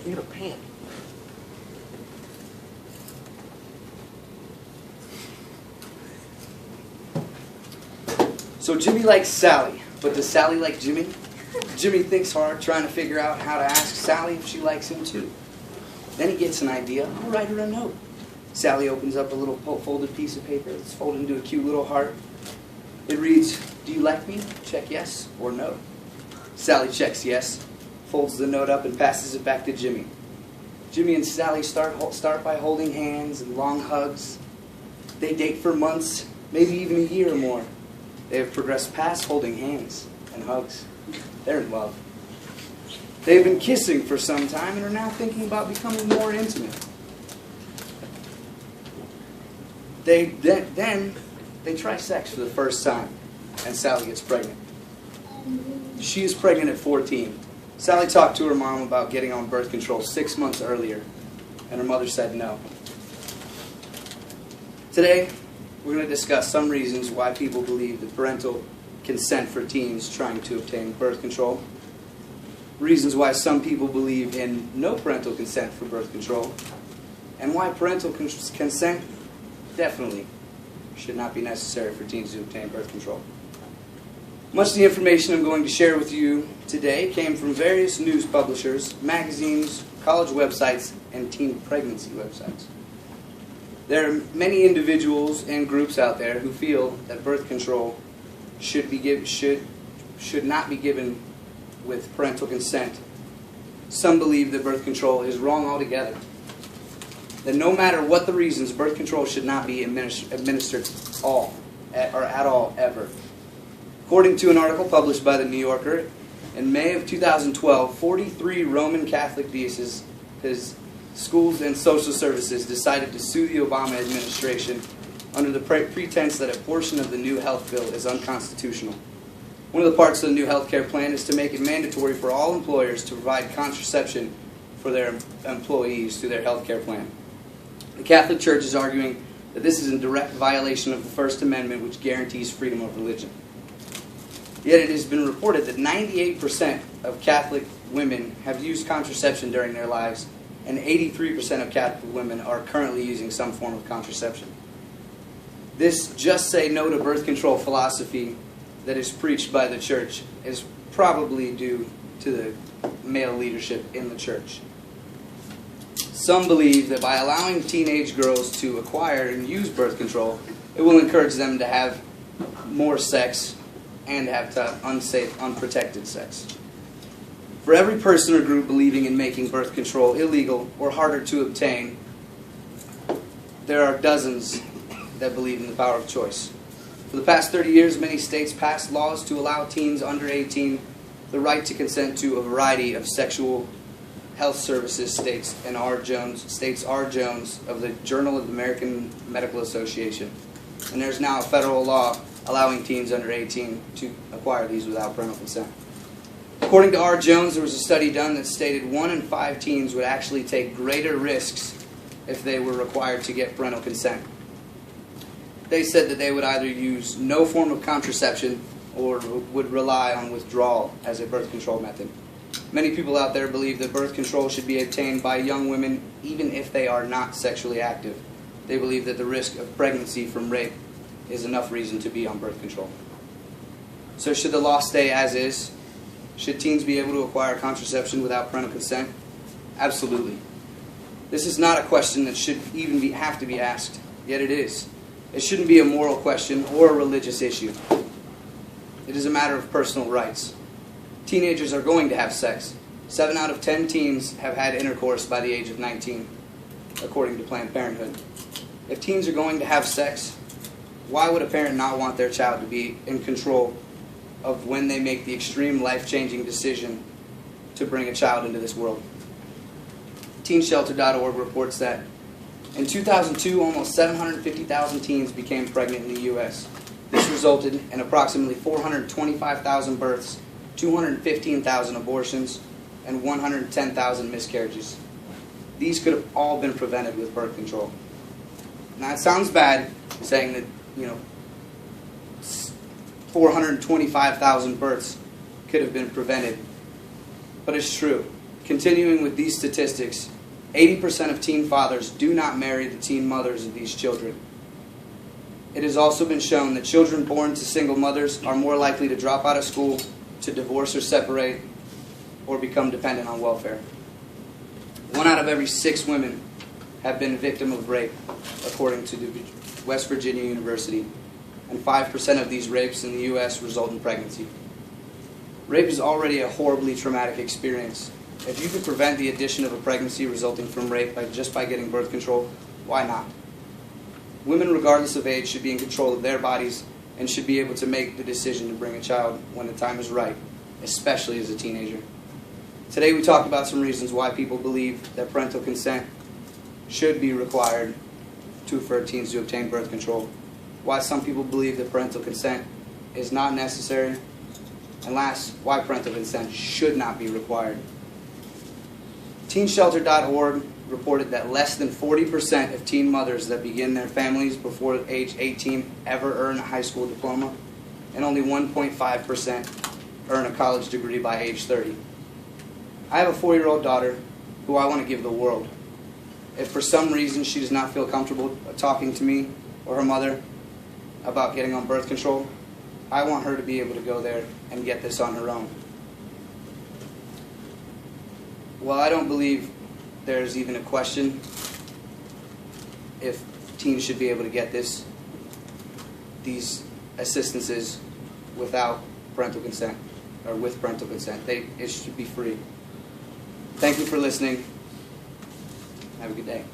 You got a pan. So Jimmy likes Sally, but does Sally like Jimmy? Jimmy thinks hard, trying to figure out how to ask Sally if she likes him too. Then he gets an idea. I'll write her a note. Sally opens up a little folded piece of paper. It's folded into a cute little heart. It reads, "Do you like me? Check yes or no." Sally checks yes, folds the note up and passes it back to Jimmy. Jimmy and Sally start by holding hands and long hugs. They date for months, maybe even a year or more. They have progressed past holding hands and hugs. They're in love. They've been kissing for some time and are now thinking about becoming more intimate. Then they try sex for the first time, and Sally gets pregnant. She is pregnant at 14. Sally talked to her mom about getting on birth control 6 months earlier, and her mother said no. Today, we're going to discuss some reasons why people believe that parental consent for teens trying to obtain birth control, reasons why some people believe in no parental consent for birth control, and why parental consent definitely should not be necessary for teens to obtain birth control. Much of the information I'm going to share with you today came from various news publishers, magazines, college websites, and teen pregnancy websites. There are many individuals and groups out there who feel that birth control should not be given with parental consent. Some believe that birth control is wrong altogether. That no matter what the reasons, birth control should not be administered at all, ever. According to an article published by the New Yorker, in May of 2012, 43 Roman Catholic dioceses, schools, and social services decided to sue the Obama administration under the pretense that a portion of the new health bill is unconstitutional. One of the parts of the new health care plan is to make it mandatory for all employers to provide contraception for their employees through their health care plan. The Catholic Church is arguing that this is in direct violation of the First Amendment, which guarantees freedom of religion. Yet it has been reported that 98% of Catholic women have used contraception during their lives, and 83% of Catholic women are currently using some form of contraception. This just say no to birth control philosophy that is preached by the church is probably due to the male leadership in the church. Some believe that by allowing teenage girls to acquire and use birth control, it will encourage them to have more sex and have unsafe, unprotected sex. For every person or group believing in making birth control illegal or harder to obtain, there are dozens that believe in the power of choice. For the past 30 years, many states passed laws to allow teens under 18 the right to consent to a variety of sexual health services, states R. Jones of the Journal of the American Medical Association. And there's now a federal law allowing teens under 18 to acquire these without parental consent. According to R. Jones, there was a study done that stated 1 in 5 teens would actually take greater risks if they were required to get parental consent. They said that they would either use no form of contraception or would rely on withdrawal as a birth control method. Many people out there believe that birth control should be obtained by young women even if they are not sexually active. They believe that the risk of pregnancy from rape is enough reason to be on birth control. So should the law stay as is? Should teens be able to acquire contraception without parental consent? Absolutely. This is not a question that should even have to be asked, yet it is. It shouldn't be a moral question or a religious issue. It is a matter of personal rights. Teenagers are going to have sex. 7 out of 10 teens have had intercourse by the age of 19, according to Planned Parenthood. If teens are going to have sex, why would a parent not want their child to be in control of when they make the extreme life-changing decision to bring a child into this world? TeenShelter.org reports that in 2002, almost 750,000 teens became pregnant in the U.S. This resulted in approximately 425,000 births, 215,000 abortions, and 110,000 miscarriages. These could have all been prevented with birth control. Now, it sounds bad saying that, 425,000 births could have been prevented, but it's true. Continuing with these statistics, 80% of teen fathers do not marry the teen mothers of these children. It has also been shown that children born to single mothers are more likely to drop out of school, to divorce or separate, or become dependent on welfare. 1 out of every 6 women have been a victim of rape, according to the West Virginia University, and 5% of these rapes in the U.S. result in pregnancy. Rape is already a horribly traumatic experience. If you could prevent the addition of a pregnancy resulting from rape just by getting birth control, why not? Women, regardless of age, should be in control of their bodies and should be able to make the decision to bring a child when the time is right, especially as a teenager. Today we talked about some reasons why people believe that parental consent should be required for teens to obtain birth control, why some people believe that parental consent is not necessary, and last, why parental consent should not be required. TeenShelter.org reported that less than 40% of teen mothers that begin their families before age 18 ever earn a high school diploma, and only 1.5% earn a college degree by age 30. I have a 4-year-old daughter who I want to give the world. If for some reason she does not feel comfortable talking to me or her mother about getting on birth control, I want her to be able to go there and get this on her own. Well, I don't believe there's even a question if teens should be able to get these assistances without parental consent, or with parental consent. It should be free. Thank you for listening. Have a good day.